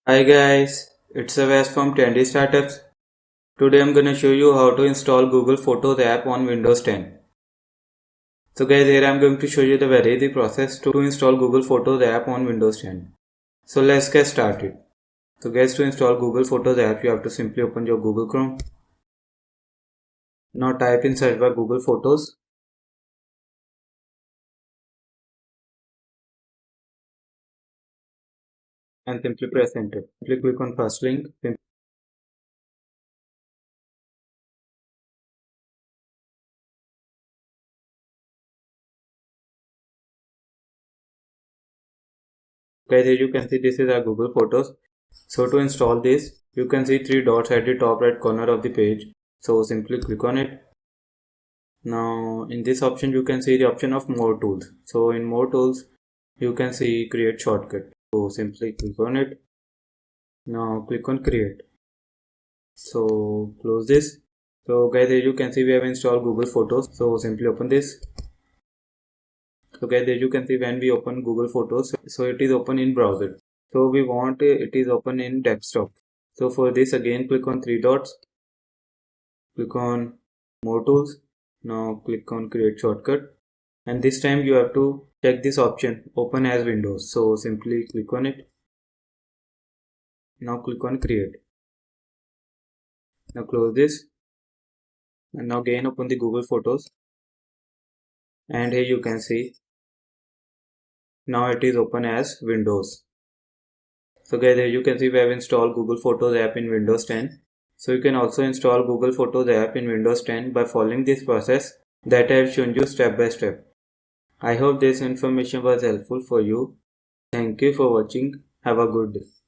Hi guys, it's Avas from Trendy Startups. Today I'm gonna show you how to install Google Photos app on Windows 10. So guys, here I'm going to show you the very easy process to install Google Photos app on Windows 10. So let's get started. So guys, to install Google Photos app, you have to simply open your Google Chrome. Now type in search bar Google Photos and simply press enter. Simply click on first link. Guys, here you can see this is our Google Photos. So to install this, you can see three dots at the top right corner of the page. So simply click on it. Now in this option you can see the option of more tools. So in more tools you can see create shortcut. So simply click on it. Now click on create. So close this. So guys, here you can see we have installed Google Photos. So simply open this. So guys, there you can see when we open Google Photos, so it is open in browser. So we want it is open in desktop. So for this again click on three dots. Click on more tools. Now click on create shortcut. And this time you have to check this option open as windows. So simply click on it. Now click on create. Now close this and now again open the Google Photos, and here you can see now it is open as Windows. So guys, here you can see we have installed Google Photos app in Windows 10. So you can also install Google Photos app in Windows 10 by following this process that I have shown you step by step. I hope this information was helpful for you. Thank you for watching. Have a good day.